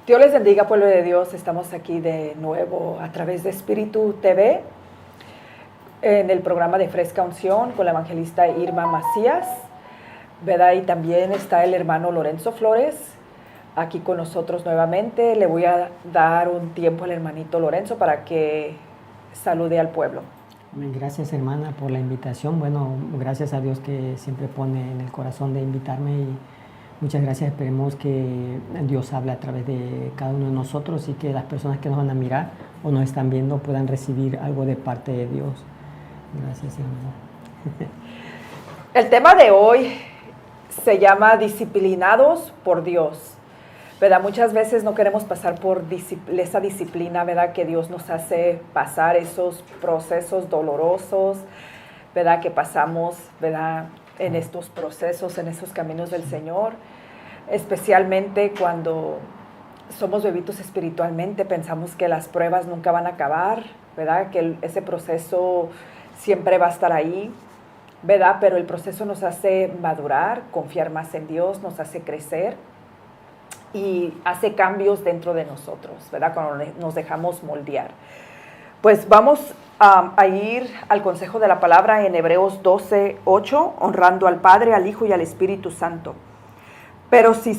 Dios les bendiga, pueblo de Dios. Estamos aquí de nuevo a través de Espíritu TV en el programa de Fresca Unción con la evangelista Irma Macías, ¿verdad? Y también está el hermano Lorenzo Flores aquí con nosotros nuevamente. Le voy a dar un tiempo al hermanito Lorenzo para que salude al pueblo. Gracias, hermana, por la invitación. Bueno, gracias a Dios que siempre pone en el corazón de invitarme y muchas gracias. Esperemos que Dios hable a través de cada uno de nosotros y que las personas que nos van a mirar o nos están viendo puedan recibir algo de parte de Dios. Gracias, hermana. El tema de hoy se llama Disciplinados por Dios. ¿Verdad? Muchas veces no queremos pasar por esa disciplina, ¿verdad? Que Dios nos hace pasar esos procesos dolorosos, ¿verdad? Que pasamos, ¿verdad? En estos procesos, en esos caminos del Señor, especialmente cuando somos bebitos espiritualmente, pensamos que las pruebas nunca van a acabar, ¿verdad? Que ese proceso siempre va a estar ahí, ¿verdad? Pero el proceso nos hace madurar, confiar más en Dios, nos hace crecer y hace cambios dentro de nosotros, ¿verdad? Cuando nos dejamos moldear. Pues vamos a ir al consejo de la palabra en Hebreos 12:8, honrando al Padre, al Hijo y al Espíritu Santo. Pero si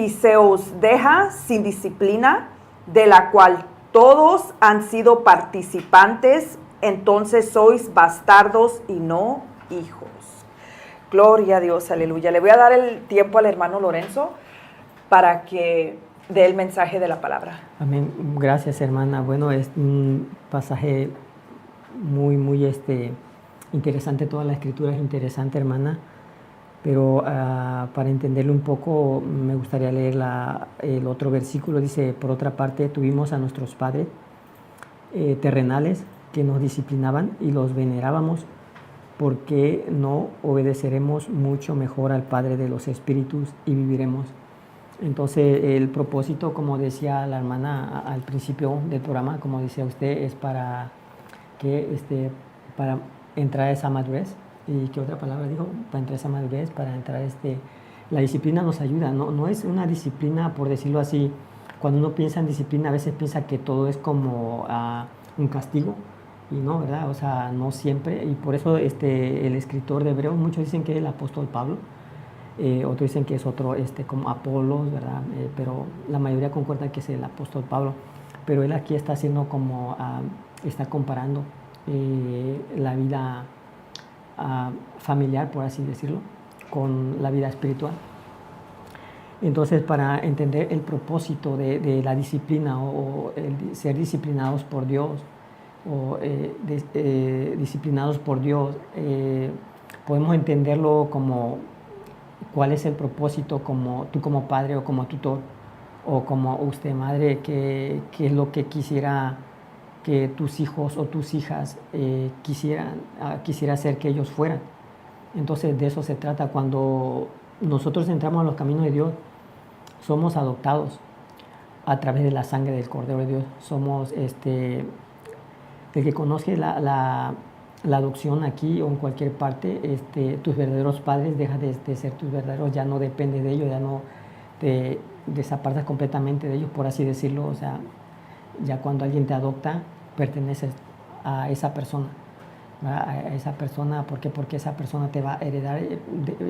se os deja sin disciplina, de la cual todos han sido participantes, entonces sois bastardos y no hijos. Gloria a Dios, aleluya. Le voy a dar el tiempo al hermano Lorenzo para que dé el mensaje de la palabra. Amén. Gracias, hermana. Bueno, es un pasaje muy interesante. Toda la escritura es interesante, hermana. Pero para entenderlo un poco, me gustaría leer el otro versículo. Dice, por otra parte, tuvimos a nuestros padres terrenales que nos disciplinaban y los venerábamos, porque no obedeceremos mucho mejor al Padre de los Espíritus y viviremos. Entonces, el propósito, como decía la hermana al principio del programa, como decía usted, es para entrar a esa madurez. ¿Y qué otra palabra dijo? Para entrar a esa madurez, para entrar la disciplina nos ayuda, no es una disciplina, por decirlo así. Cuando uno piensa en disciplina, a veces piensa que todo es como un castigo, y no, ¿verdad? O sea, no siempre, y por eso el escritor de Hebreos, muchos dicen que es el apóstol Pablo, otros dicen que es otro, como Apolos, ¿verdad? Pero la mayoría concuerda que es el apóstol Pablo, pero él aquí está haciendo como, está comparando la vida familiar, por así decirlo, con la vida espiritual. Entonces, para entender el propósito de la disciplina o el ser disciplinados por Dios, disciplinados por Dios, podemos entenderlo como cuál es el propósito, como tú como padre o como tutor o como usted madre, qué es lo que quisiera que tus hijos o tus hijas quisiera hacer que ellos fueran. Entonces de eso se trata. Cuando nosotros entramos a los caminos de Dios, somos adoptados a través de la sangre del Cordero de Dios. Somos el que conoce la adopción aquí o en cualquier parte, tus verdaderos padres dejan de ser tus verdaderos, ya no depende de ellos, ya no te desapartas completamente de ellos, por así decirlo. O sea, ya cuando alguien te adopta, perteneces a esa persona, ¿verdad? A esa persona, ¿por qué? Porque esa persona te va a heredar,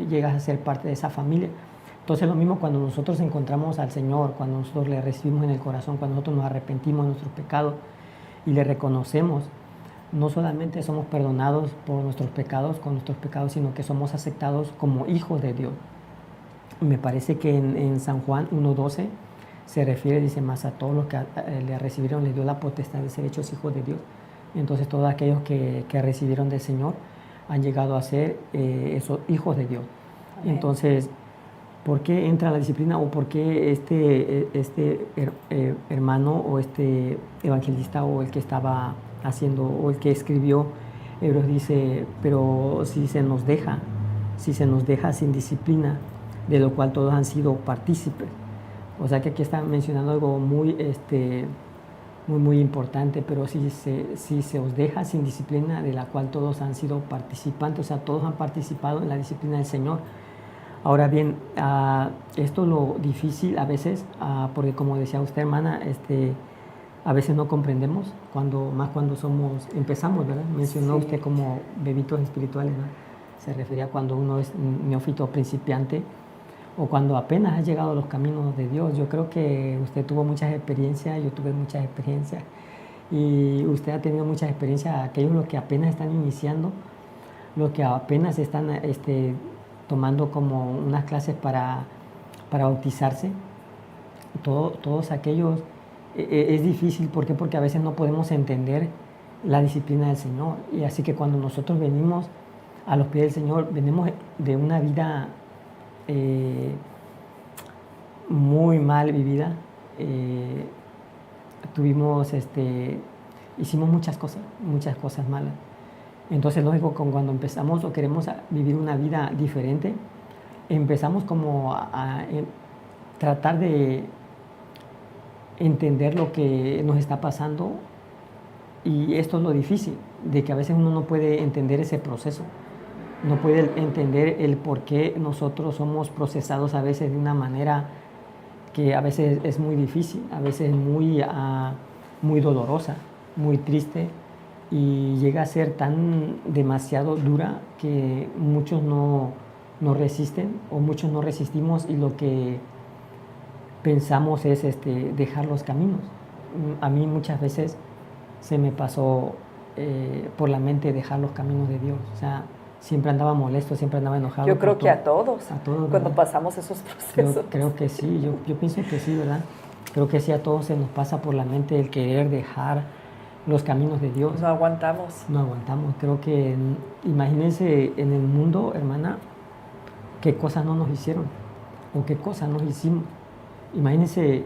llegas a ser parte de esa familia. Entonces lo mismo cuando nosotros encontramos al Señor, cuando nosotros le recibimos en el corazón, cuando nosotros nos arrepentimos de nuestros pecados y le reconocemos, no solamente somos perdonados por nuestros pecados, con nuestros pecados, sino que somos aceptados como hijos de Dios. Me parece que en San Juan 1:12 se refiere, dice, más a todos los que le recibieron, les dio la potestad de ser hechos hijos de Dios. Entonces todos aquellos que recibieron del Señor han llegado a ser esos hijos de Dios. Amén. Entonces, ¿por qué entra la disciplina o por qué hermano o evangelista o el que estaba haciendo o el que escribió Hebreos dice, pero si se nos deja sin disciplina, de lo cual todos han sido partícipes? O sea que aquí está mencionando algo muy importante, pero si se os deja sin disciplina, de la cual todos han sido participantes, o sea, todos han participado en la disciplina del Señor. Ahora bien, esto es lo difícil a veces, porque como decía usted, hermana, a veces no comprendemos, más cuando empezamos, ¿verdad? Mencionó Sí. usted como bebitos espirituales, ¿verdad? Se refería a cuando uno es un neófito principiante o cuando apenas ha llegado a los caminos de Dios. Yo creo que usted tuvo muchas experiencias, yo tuve muchas experiencias y usted ha tenido muchas experiencias, aquellos los que apenas están iniciando, los que apenas están tomando como unas clases para bautizarse, todos aquellos, es difícil, ¿por qué? Porque a veces no podemos entender la disciplina del Señor. Y así que cuando nosotros venimos a los pies del Señor, venimos de una vida muy mal vivida, tuvimos, hicimos muchas cosas malas. Entonces, lógico, cuando empezamos o queremos vivir una vida diferente, empezamos como a tratar de entender lo que nos está pasando, y esto es lo difícil, de que a veces uno no puede entender ese proceso, no puede entender el por qué nosotros somos procesados a veces de una manera que a veces es muy difícil, a veces es muy dolorosa, muy triste, y llega a ser tan demasiado dura que muchos no resisten, o muchos no resistimos, y lo que pensamos es dejar los caminos. A mí muchas veces se me pasó por la mente dejar los caminos de Dios. O sea, siempre andaba molesto, siempre andaba enojado. Yo creo que a todos, cuando ¿verdad? pasamos esos procesos. Creo que sí, yo pienso que sí, ¿verdad? Creo que sí, a todos se nos pasa por la mente el querer dejar los caminos de Dios. No aguantamos. No aguantamos. Creo que, imagínense en el mundo, hermana, qué cosas no nos hicieron o qué cosas nos hicimos. Imagínense,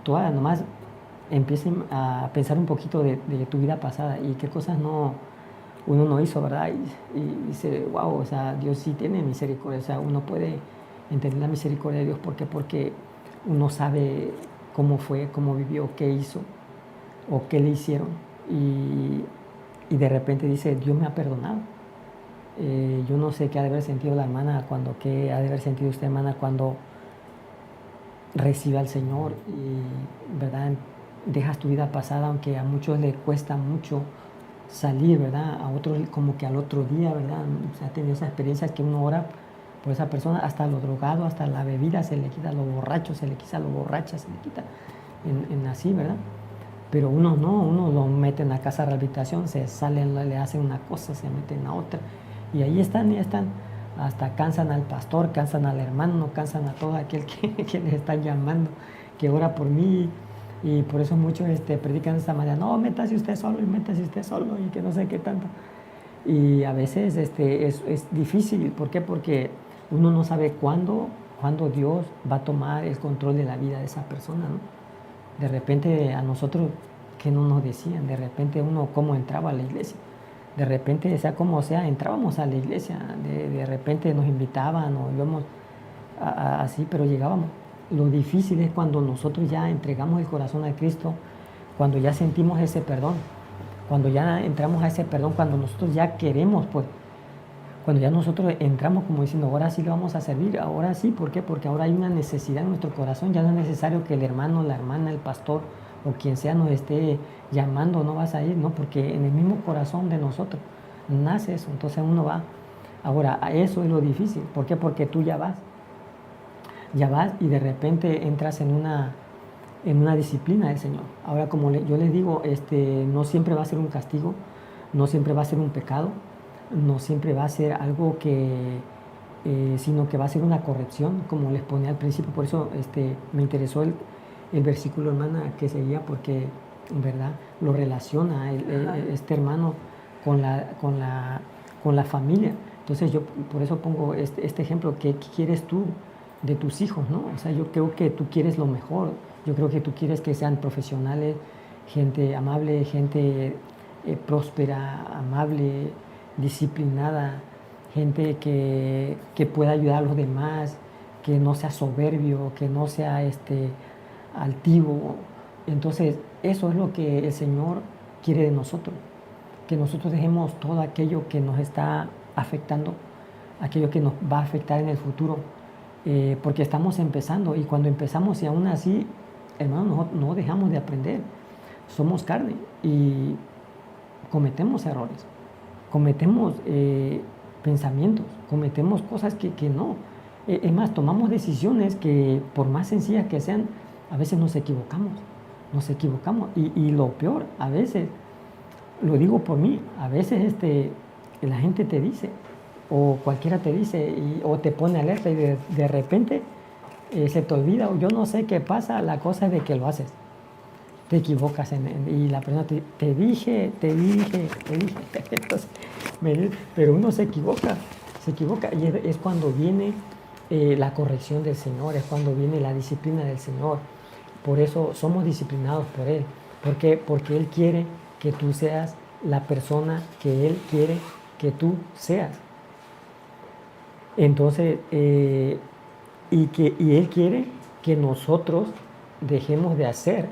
todas, nomás empiecen a pensar un poquito de tu vida pasada y qué cosas uno no hizo, ¿verdad? Y dice, wow, o sea, Dios sí tiene misericordia. O sea, uno puede entender la misericordia de Dios. ¿Por qué? Porque uno sabe cómo fue, cómo vivió, qué hizo o qué le hicieron. Y de repente dice, Dios me ha perdonado. Yo no sé qué ha de haber sentido la hermana qué ha de haber sentido usted, hermana, cuando recibe al Señor y, ¿verdad? Dejas tu vida pasada, aunque a muchos les cuesta mucho salir, ¿verdad? A otros como que al otro día, ¿verdad? O sea, ha tenido esas experiencias que uno ora por esa persona, hasta lo drogado, hasta la bebida se le quita, lo borracho se le quita, lo borracha se le quita, en así, ¿verdad? Pero uno no, uno lo mete en la casa de rehabilitación, se salen, le hacen una cosa, se meten a otra, y ahí están, hasta cansan al pastor, cansan al hermano, cansan a todo aquel que les está llamando, que ora por mí. Y por eso muchos predican de esta manera, no, métase usted solo y que no sé qué tanto. Y a veces es difícil. ¿Por qué? Porque uno no sabe cuándo Dios va a tomar el control de la vida de esa persona, ¿no? De repente a nosotros, que no nos decían, de repente uno cómo entraba a la iglesia. De repente, sea como sea, entrábamos a la iglesia, de repente nos invitaban o íbamos así, pero llegábamos. Lo difícil es cuando nosotros ya entregamos el corazón a Cristo, cuando ya sentimos ese perdón, cuando ya entramos a ese perdón, cuando nosotros ya queremos, pues, cuando ya nosotros entramos como diciendo, ahora sí le vamos a servir, ahora sí, ¿por qué? Porque ahora hay una necesidad en nuestro corazón, ya no es necesario que el hermano, la hermana, el pastor o quien sea nos esté llamando, no vas a ir, no, porque en el mismo corazón de nosotros nace eso, entonces uno va. Ahora, eso es lo difícil, ¿por qué? Porque tú ya vas y de repente entras en una disciplina del Señor. Ahora, como yo les digo, no siempre va a ser un castigo, no siempre va a ser un pecado, no siempre va a ser algo sino que va a ser una corrección, como les ponía al principio. Por eso me interesó el versículo, hermana, que seguía, porque en verdad lo relaciona este hermano con la familia. Entonces yo por eso pongo este ejemplo, ¿qué quieres tú de tus hijos, ¿no? O sea, yo creo que tú quieres lo mejor, yo creo que tú quieres que sean profesionales, gente amable, gente próspera, amable, disciplinada, gente que pueda ayudar a los demás, que no sea soberbio, que no sea altivo. Entonces, eso es lo que el Señor quiere de nosotros, que nosotros dejemos todo aquello que nos está afectando, aquello que nos va a afectar en el futuro, porque estamos empezando y cuando empezamos y aún así, hermano, no dejamos de aprender. Somos carne y cometemos errores, cometemos pensamientos, cometemos cosas que no. Es más, tomamos decisiones que por más sencillas que sean, a veces nos equivocamos y lo peor, a veces, lo digo por mí, a veces la gente te dice, o cualquiera te dice, o te pone alerta y de repente se te olvida, o yo no sé qué pasa, la cosa es de que lo haces. Te equivocas y la persona te dije. Entonces, pero uno se equivoca y es cuando viene la corrección del Señor, es cuando viene la disciplina del Señor. Por eso somos disciplinados por Él, porque Él quiere que tú seas la persona que Él quiere que tú seas. Entonces, y Él quiere que nosotros dejemos de hacer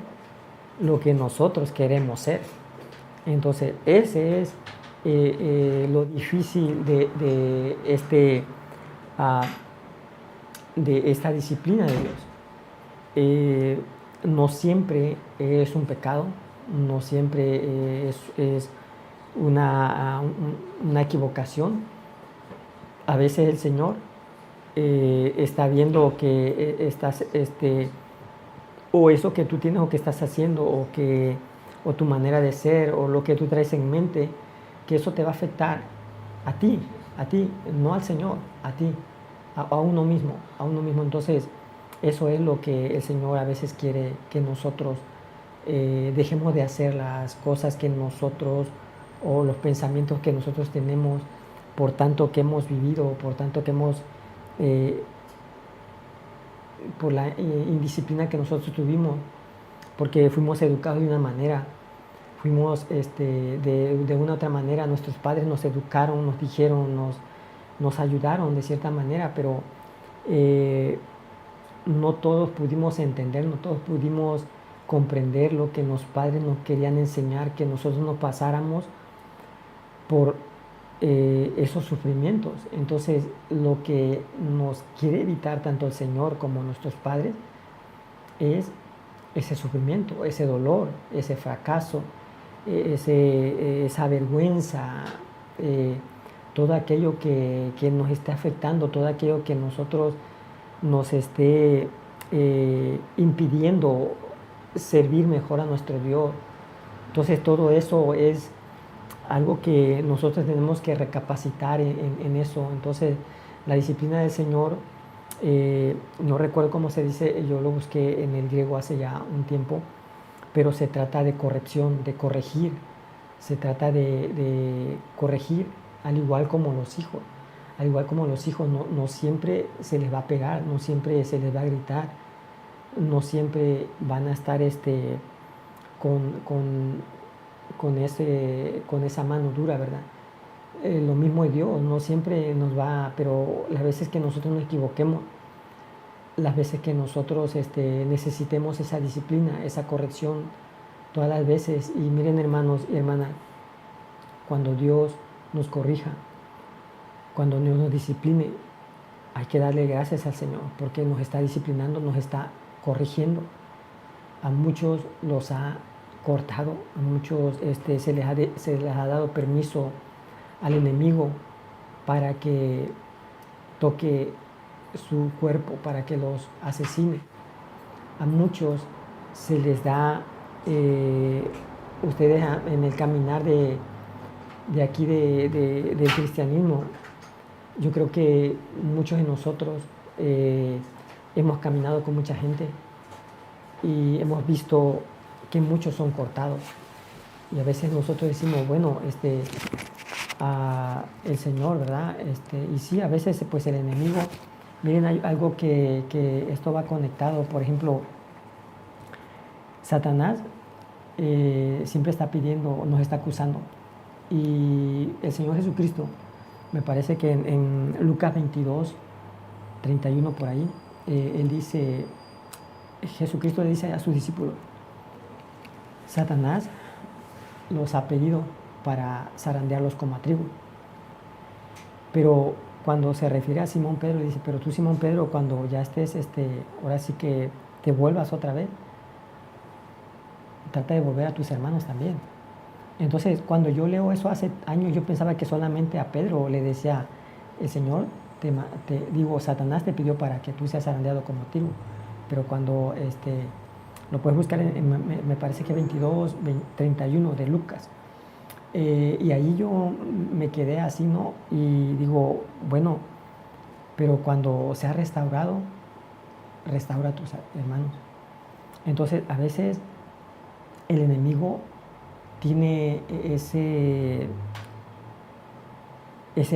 lo que nosotros queremos ser. Entonces, ese es lo difícil de esta disciplina de Dios. No siempre es un pecado, no siempre es una equivocación. A veces el Señor está viendo que estás o eso que tú tienes o que estás haciendo o tu manera de ser o lo que tú traes en mente, que eso te va a afectar a ti, no al Señor, a ti, a uno mismo. Entonces, eso es lo que el Señor a veces quiere que nosotros dejemos de hacer, las cosas que nosotros o los pensamientos que nosotros tenemos por tanto que hemos vivido, por tanto que hemos por la indisciplina que nosotros tuvimos, porque fuimos educados de una manera, fuimos de una u otra manera, nuestros padres nos educaron, nos dijeron, nos ayudaron de cierta manera, pero no todos pudimos entender, no todos pudimos comprender lo que los padres nos querían enseñar, que nosotros nos pasáramos por esos sufrimientos. Entonces, lo que nos quiere evitar tanto el Señor como nuestros padres es ese sufrimiento, ese dolor, ese fracaso, esa vergüenza, todo aquello que nos esté afectando, todo aquello que nosotros nos esté impidiendo servir mejor a nuestro Dios. Entonces, todo eso es algo que nosotros tenemos que recapacitar en eso. Entonces, la disciplina del Señor, no recuerdo cómo se dice, yo lo busqué en el griego hace ya un tiempo, pero se trata de corrección, de corregir. Se trata de corregir, al igual como los hijos. Al igual como los hijos, no siempre se les va a pegar, no siempre se les va a gritar, no siempre van a estar con esa mano dura, ¿verdad? Lo mismo es Dios, no siempre nos va, pero las veces que nosotros nos equivoquemos, las veces que nosotros necesitemos esa disciplina, esa corrección, todas las veces. Y miren, hermanos y hermanas, cuando Dios nos corrija, cuando Dios nos discipline, hay que darle gracias al Señor, porque nos está disciplinando, nos está corrigiendo. A muchos los ha cortado, a muchos se les ha dado permiso al enemigo para que toque su cuerpo, para que los asesine. A muchos se les da, ustedes en el caminar de aquí del cristianismo, yo creo que muchos de nosotros hemos caminado con mucha gente y hemos visto que muchos son cortados. Y a veces nosotros decimos, bueno, el Señor, ¿verdad? Y sí, a veces pues el enemigo, miren, hay algo que esto va conectado. Por ejemplo, Satanás siempre está pidiendo, nos está acusando. Y el Señor Jesucristo, me parece que en Lucas 22, 31 por ahí, él dice, Jesucristo le dice a sus discípulos, Satanás los ha pedido para zarandearlos como a trigo. Pero cuando se refiere a Simón Pedro, dice, pero tú Simón Pedro, cuando ya estés, ahora sí que te vuelvas otra vez, trata de volver a tus hermanos también. Entonces, cuando yo leo eso hace años, yo pensaba que solamente a Pedro le decía, el Señor, Satanás te pidió para que tú seas zarandeado como trigo. Pero cuando lo puedes buscar, me parece que 31 de Lucas. Y ahí yo me quedé así, ¿no? Y digo, bueno, pero cuando se ha restaurado, restaura a tus hermanos. Entonces, a veces el enemigo tiene ese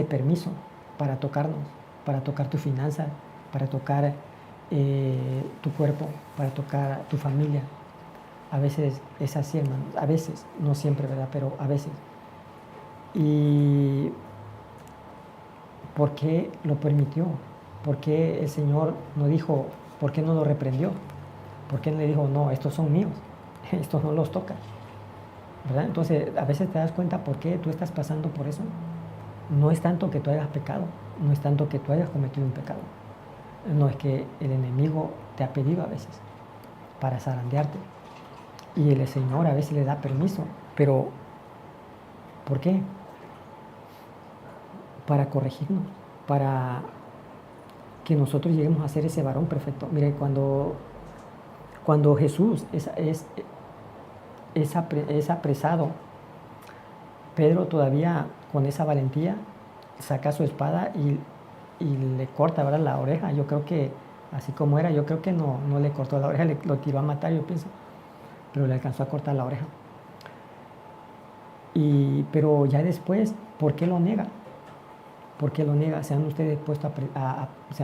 permiso para tocarnos, para tocar tu finanza, para tocar tu cuerpo, para tocar tu familia. A veces es así, hermanos, a veces, no siempre, ¿verdad? Pero a veces. ¿Y por qué lo permitió? ¿Por qué el Señor no dijo, por qué no lo reprendió? ¿Por qué no le dijo, no, estos son míos, estos no los toca? ¿Verdad? Entonces, a veces te das cuenta por qué tú estás pasando por eso. No es tanto que tú hayas pecado, no es tanto que tú hayas cometido un pecado. No, es que el enemigo te ha pedido a veces para zarandearte. Y el Señor a veces le da permiso, pero ¿por qué? Para corregirnos, para que nosotros lleguemos a ser ese varón perfecto. Mire, cuando Jesús es apresado, Pedro todavía con esa valentía saca su espada y le corta, ¿verdad?, la oreja. Yo creo que, así como era, yo creo que no le cortó la oreja, lo tiró a matar, yo pienso, pero le alcanzó a cortar la oreja. Pero ya después, ¿por qué lo niega? ¿Por qué lo niega? ¿Se han ustedes se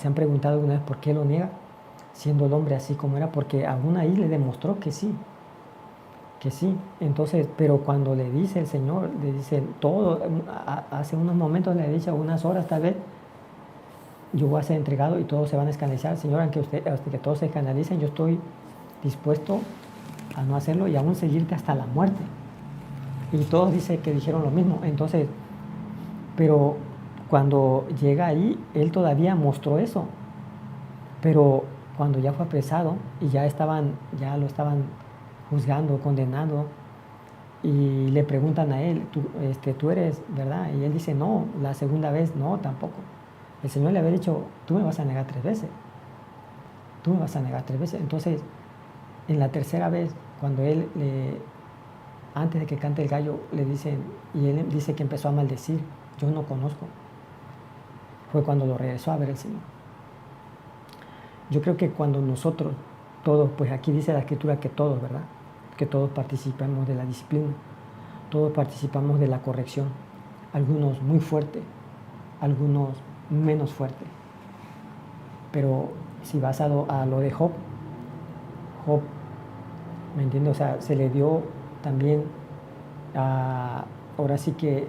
han preguntado alguna vez por qué lo niega? Siendo el hombre así como era, porque aún ahí le demostró que sí. Entonces, pero cuando le dice el Señor, le dice todo, hace unos momentos le ha dicho, unas horas tal vez, yo voy a ser entregado y todos se van a escandalizar. Señor, aunque que todos se escandalicen, yo estoy dispuesto a no hacerlo y aún seguirte hasta la muerte. Y todos dijeron lo mismo. Entonces, pero cuando llega ahí, él todavía mostró eso. Pero cuando ya fue apresado y ya lo estaban juzgando, condenando, y le preguntan a él, tú eres, ¿verdad? Y él dice, no, la segunda vez, no, tampoco. El Señor le había dicho, tú me vas a negar 3 veces. Tú me vas a negar 3 veces. Entonces, en la tercera vez, cuando él, antes de que cante el gallo, le dicen, y él dice que empezó a maldecir, yo no conozco. Fue cuando lo regresó a ver el Señor. Yo creo que cuando nosotros, todos, pues aquí dice la Escritura que todos, ¿verdad?, que todos participamos de la disciplina, todos participamos de la corrección, algunos muy fuerte, algunos menos fuerte. Pero si vas a lo de Job, ¿me entiendes? O sea, se le dio también, ahora sí que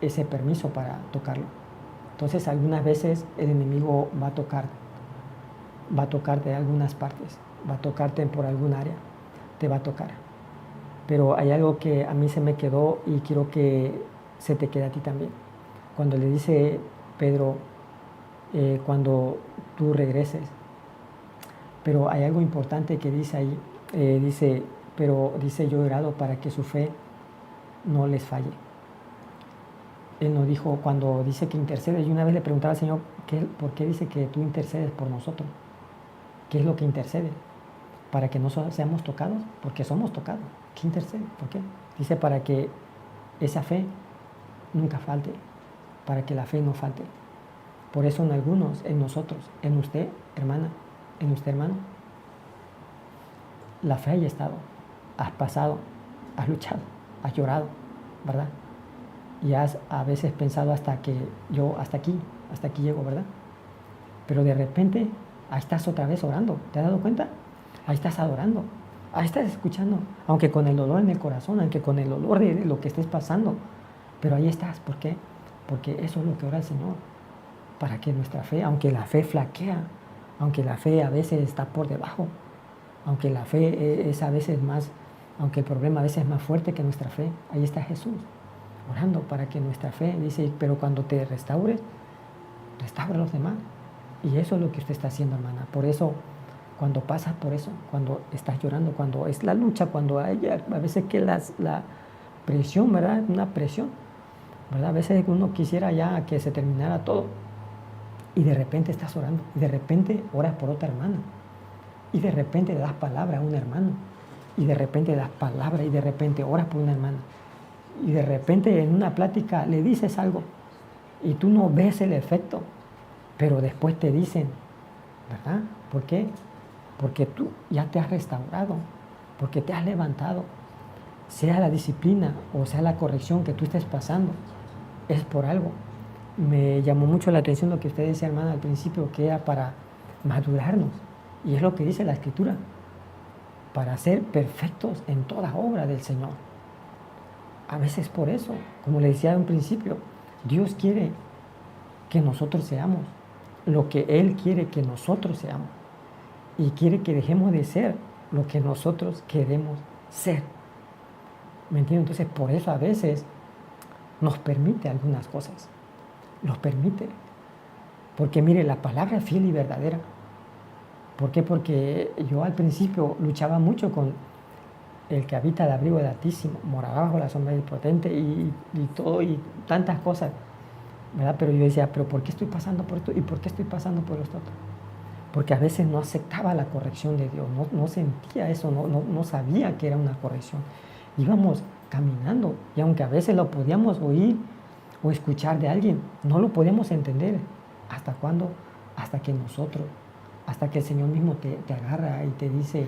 ese permiso para tocarlo. Entonces, algunas veces el enemigo va a tocarte de algunas partes, va a tocarte por algún área, te va a tocar. Pero hay algo que a mí se me quedó y quiero que se te quede a ti también. Cuando le dice Pedro, cuando tú regreses, pero hay algo importante que dice ahí, pero dice, yo he orado para que su fe no les falle. Él nos dijo, cuando dice que intercede, yo una vez le preguntaba al Señor, ¿por qué dice que tú intercedes por nosotros? ¿Qué es lo que intercede? ¿Para que no seamos tocados? Porque somos tocados. ¿Qué intercede? ¿Por qué? Dice, para que esa fe nunca falte, para que la fe no falte. Por eso en algunos, en nosotros, en usted, hermana, en usted, hermano, la fe haya estado, has pasado, has luchado, has llorado, ¿verdad? Y has a veces pensado hasta aquí llego, ¿verdad? Pero de repente, ahí estás otra vez orando, ¿te has dado cuenta? Ahí estás adorando, ahí estás escuchando, aunque con el dolor en el corazón, aunque con el dolor de lo que estés pasando, pero ahí estás, ¿por qué? Porque eso es lo que ora el Señor, para que nuestra fe, aunque la fe flaquea, aunque la fe a veces está por debajo, aunque la fe es a veces más, aunque el problema a veces es más fuerte que nuestra fe, ahí está Jesús. orando para que nuestra fe, dice, pero cuando te restaures, restaura a los demás. Y eso es lo que usted está haciendo, hermana. Por eso, cuando pasas por eso, cuando estás llorando, cuando es la lucha, cuando hay a veces que la presión, ¿verdad? Una presión, ¿verdad? A veces uno quisiera ya que se terminara todo. Y de repente estás orando. Y de repente oras por otra hermana. Y de repente le das palabra a un hermano. Y de repente le das palabra. Y de repente oras por una hermana. Y de repente en una plática le dices algo. Y tú no ves el efecto. Pero después te dicen, ¿verdad? ¿Por qué? Porque tú ya te has restaurado. Porque te has levantado. Sea la disciplina o sea la corrección que tú estés pasando, es por algo. Me llamó mucho la atención lo que usted decía, hermana, al principio, que era para madurarnos. Y es lo que dice la Escritura, para ser perfectos en toda obra del Señor. A veces por eso, como le decía en principio, Dios quiere que nosotros seamos lo que Él quiere que nosotros seamos. Y quiere que dejemos de ser lo que nosotros queremos ser. ¿Me entiendes? Entonces, por eso a veces nos permite algunas cosas. Los permite. Porque mire, la palabra es fiel y verdadera. ¿Por qué? Porque yo al principio luchaba mucho con el que habita el abrigo del Altísimo, moraba bajo la sombra del Potente y todo, y tantas cosas, ¿verdad? Pero yo decía, ¿pero por qué estoy pasando por esto? ¿Y por qué estoy pasando por esto otro? Porque a veces no aceptaba la corrección de Dios, no sentía eso, no sabía que era una corrección. Íbamos caminando y aunque a veces lo podíamos oír o escuchar de alguien, no lo podíamos entender. ¿Hasta cuándo? Hasta que el Señor mismo te agarra y te dice,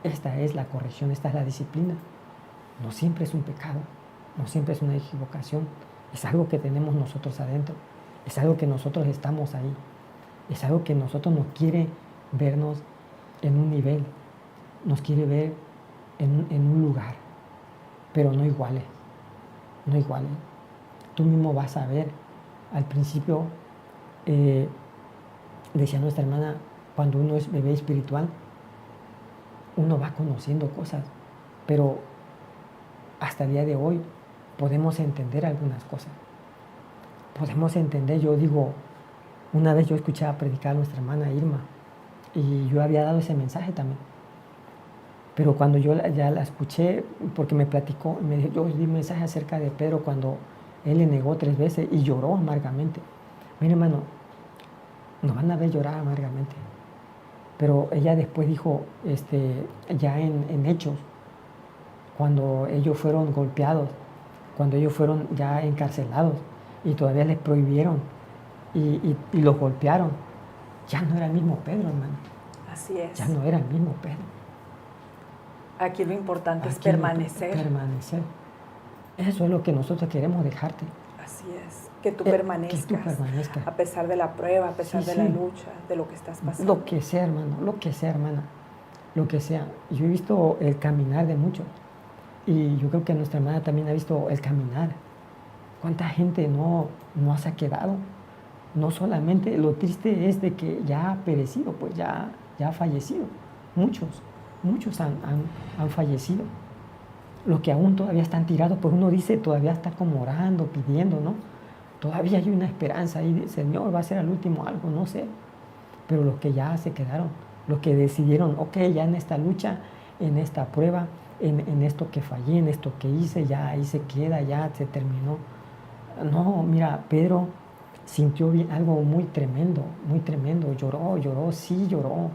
esta es la corrección, esta es la disciplina. No siempre es un pecado, no siempre es una equivocación, es algo que tenemos nosotros adentro, es algo que nosotros estamos ahí, es algo que nosotros nos quiere vernos en un nivel, nos quiere ver en un lugar, pero no iguales, no iguales. Tú mismo vas a ver, al principio, decía nuestra hermana, cuando uno es bebé espiritual, uno va conociendo cosas, pero hasta el día de hoy podemos entender algunas cosas. Podemos entender, yo digo, una vez yo escuchaba predicar a nuestra hermana Irma y yo había dado ese mensaje también. Pero cuando yo ya la escuché, porque me platicó, me dijo, yo di un mensaje acerca de Pedro cuando él le negó 3 veces y lloró amargamente. Mire, hermano, nos van a ver llorar amargamente. Pero ella después dijo, ya en Hechos, cuando ellos fueron golpeados, cuando ellos fueron ya encarcelados y todavía les prohibieron y los golpearon, ya no era el mismo Pedro, hermano. Así es. Ya no era el mismo Pedro. Aquí lo importante es permanecer. Permanecer. Eso es lo que nosotros queremos dejarte. Así es. Que tú permanezcas. Que tú permanezcas. A pesar de la prueba, a pesar de la lucha, de lo que estás pasando. Lo que sea, hermano, lo que sea, hermana. Lo que sea. Yo he visto el caminar de muchos. Y yo creo que nuestra hermana también ha visto el caminar. ¿Cuánta gente no se ha quedado? No solamente, lo triste es de que ya ha perecido, pues ya ha fallecido. Muchos han fallecido. Los que aún todavía están tirados, pues uno dice, todavía está como orando, pidiendo, ¿no? Todavía hay una esperanza ahí, Señor, va a ser al último algo, no sé. Pero los que ya se quedaron, los que decidieron, ok, ya en esta lucha, en esta prueba, en esto que fallé, en esto que hice, ya ahí se queda, ya se terminó. No, mira, Pedro sintió algo muy tremendo, lloró, sí lloró.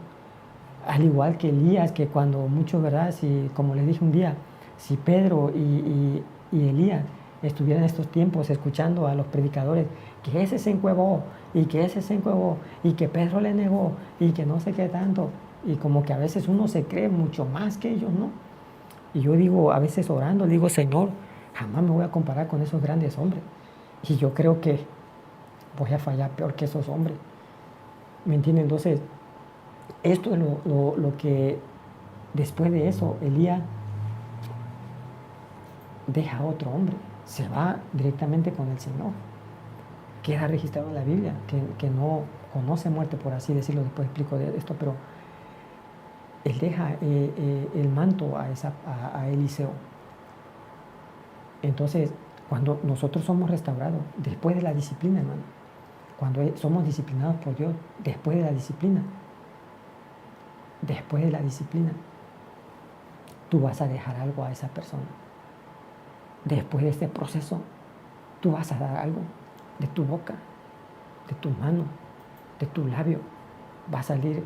Al igual que Elías, que cuando muchos, ¿verdad? Si, como les dije un día, si Pedro y Elías estuvieran en estos tiempos escuchando a los predicadores, que ese se encuevó, y que ese se encuevó, y que Pedro le negó, y que no sé qué tanto, y como que a veces uno se cree mucho más que ellos, ¿no? Y yo digo, a veces orando, digo, Señor, jamás me voy a comparar con esos grandes hombres. Y yo creo que voy a fallar peor que esos hombres. ¿Me entienden? Entonces, esto es lo que después de eso, Elías deja a otro hombre, se va directamente con el Señor. Queda registrado en la Biblia, que no conoce muerte, por así decirlo, después explico de esto, pero él deja el manto a Eliseo. Entonces, Cuando nosotros somos restaurados, después de la disciplina, hermano, cuando somos disciplinados por Dios, después de la disciplina, tú vas a dejar algo a esa persona. Después de este proceso, tú vas a dar algo de tu boca, de tu mano, de tu labio. Va a salir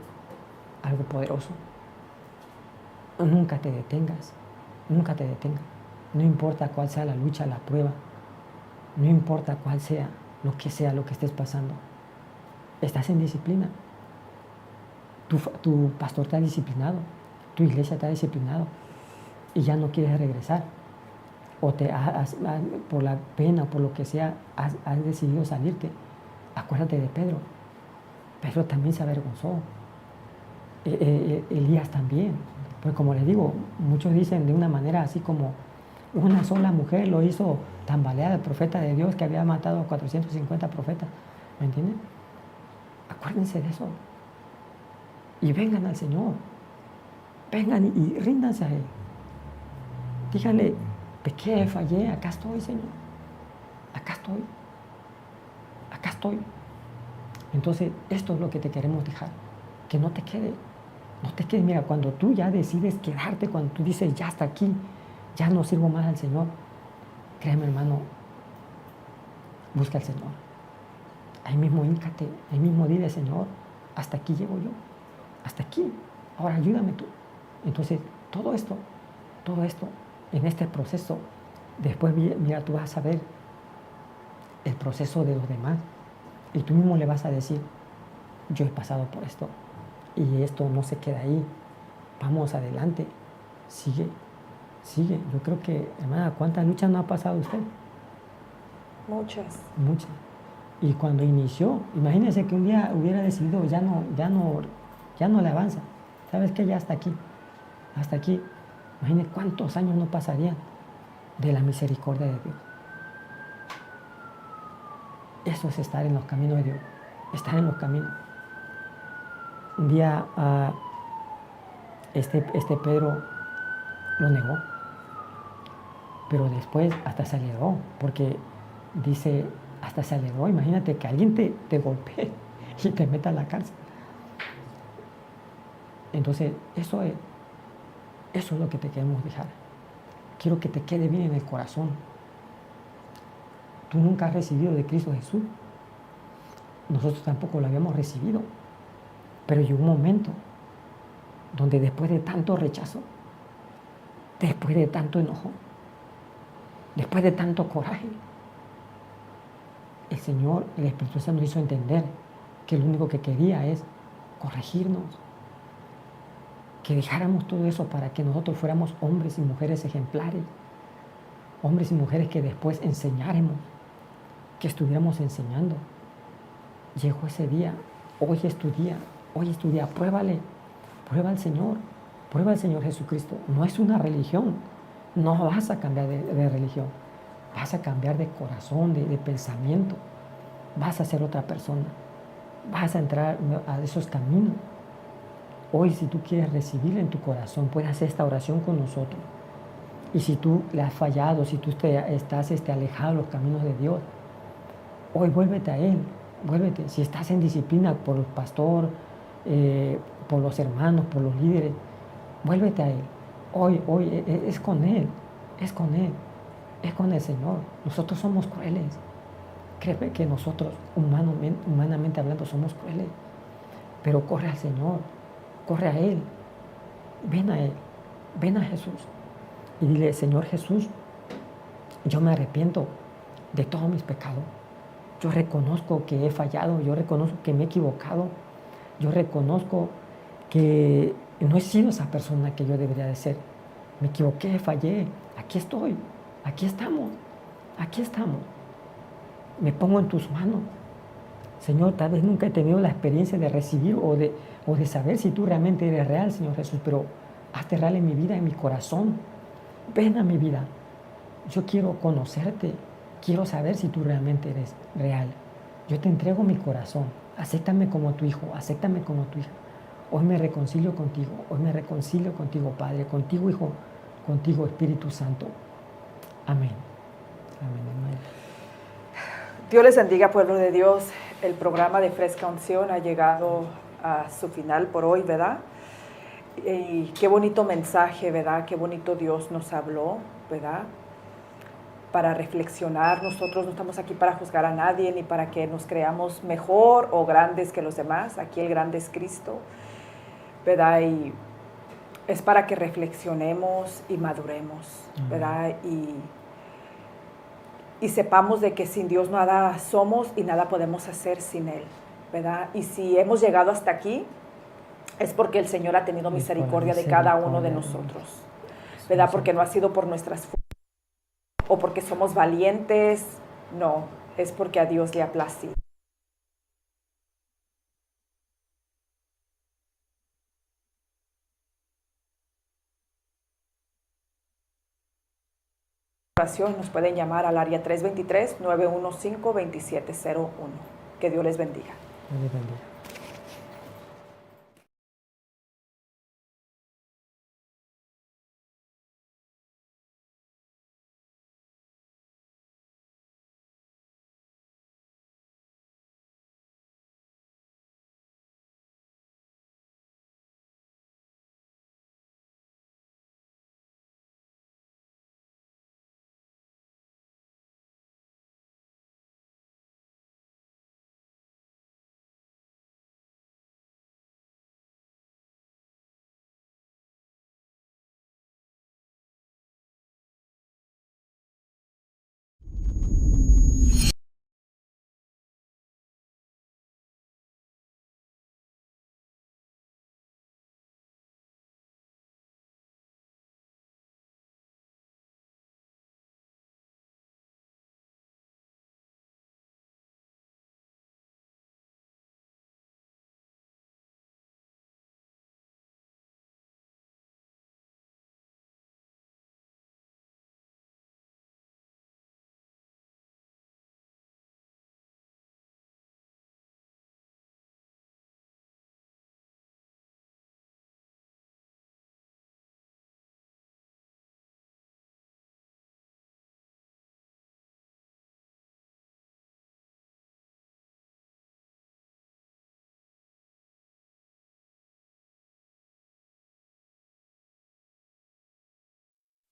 algo poderoso. Nunca te detengas, nunca te detengas. No importa cuál sea la lucha, la prueba, no importa cuál sea lo que estés pasando. Estás en disciplina. Tu pastor te ha disciplinado, tu iglesia te ha disciplinado y ya no quieres regresar. O por la pena, por lo que sea, has decidido salirte. Acuérdate de Pedro. Pedro también se avergonzó. Elías también. Pues como les digo, muchos dicen de una manera así como una sola mujer lo hizo tambalear al profeta de Dios que había matado a 450 profetas. ¿Me entienden? Acuérdense de eso. Y vengan al Señor. Vengan y ríndanse a Él. Díganle, pequé, fallé, acá estoy, Señor. Acá estoy. Acá estoy. Entonces, esto es lo que te queremos dejar. Que no te quede. No te quedes, mira, cuando tú ya decides quedarte, cuando tú dices, ya hasta aquí, ya no sirvo más al Señor, créeme, hermano, busca al Señor. Ahí mismo híncate, ahí mismo dile, Señor, hasta aquí llego yo, hasta aquí, ahora ayúdame tú. Entonces, todo esto, en este proceso, después, mira, tú vas a ver el proceso de los demás y tú mismo le vas a decir, yo he pasado por esto. Y esto no se queda ahí. Vamos adelante. Sigue. Yo creo que, hermana, ¿cuántas luchas no ha pasado usted? Muchas. Y cuando inició, imagínese que un día hubiera decidido ya no le avanza. ¿Sabes qué? Ya hasta aquí. Imagínese cuántos años no pasarían de la misericordia de Dios. Eso es estar en los caminos de Dios. Estar en los caminos. Un día este Pedro lo negó, pero después hasta se alegró, porque dice, hasta se alegró. Imagínate que alguien te golpee y te meta a la cárcel. Entonces, eso es lo que te queremos dejar. Quiero que te quede bien en el corazón. Tú nunca has recibido de Cristo Jesús. Nosotros tampoco lo habíamos recibido. Pero llegó un momento donde después de tanto rechazo, después de tanto enojo, después de tanto coraje, el Señor, el Espíritu Santo nos hizo entender que lo único que quería es corregirnos, que dejáramos todo eso para que nosotros fuéramos hombres y mujeres ejemplares, hombres y mujeres que después enseñáramos, que estuviéramos enseñando. Llegó ese día, hoy es tu día, prueba al Señor Jesucristo. No es una religión, no vas a cambiar de religión, vas a cambiar de corazón, de pensamiento, vas a ser otra persona, vas a entrar a esos caminos. Hoy, si tú quieres recibir en tu corazón, puedes hacer esta oración con nosotros. Y si tú le has fallado, si tú estás alejado de los caminos de Dios, hoy vuélvete a Él, vuélvete. Si estás en disciplina por el pastor, por los hermanos, por los líderes, vuélvete a Él. Hoy es con Él, es con el Señor. Nosotros somos crueles. Créeme que nosotros, humanamente hablando, somos crueles. Pero corre al Señor, corre a Él, ven a Él, ven a Jesús. Y dile, Señor Jesús, yo me arrepiento de todos mis pecados. Yo reconozco que he fallado, yo reconozco que me he equivocado. Yo reconozco que no he sido esa persona que yo debería de ser. Me equivoqué, fallé. Aquí estoy, aquí estamos. Me pongo en tus manos. Señor, tal vez nunca he tenido la experiencia de recibir o de saber si tú realmente eres real, Señor Jesús, pero hazte real en mi vida, en mi corazón. Ven a mi vida. Yo quiero conocerte. Quiero saber si tú realmente eres real. Yo te entrego mi corazón. Acéptame como tu hijo, acéptame como tu hija. Hoy me reconcilio contigo, Padre, contigo, Hijo, contigo, Espíritu Santo. Amén. Amén, amén. Dios les bendiga, pueblo de Dios. El programa de Fresca Unción ha llegado a su final por hoy, ¿verdad? Y qué bonito mensaje, ¿verdad? Qué bonito Dios nos habló, ¿verdad? Para reflexionar. Nosotros no estamos aquí para juzgar a nadie ni para que nos creamos mejor o grandes que los demás. Aquí el grande es Cristo, ¿verdad? Y es para que reflexionemos y maduremos, ¿verdad? Y sepamos de que sin Dios nada somos y nada podemos hacer sin Él, ¿verdad? Y si hemos llegado hasta aquí, es porque el Señor ha tenido misericordia de cada uno de nosotros, ¿verdad? Porque no ha sido por nuestras fuerzas o porque somos valientes, no, es porque a Dios le ha placido. Nos pueden llamar al área 323-915-2701. Que Dios les bendiga. Dios les bendiga.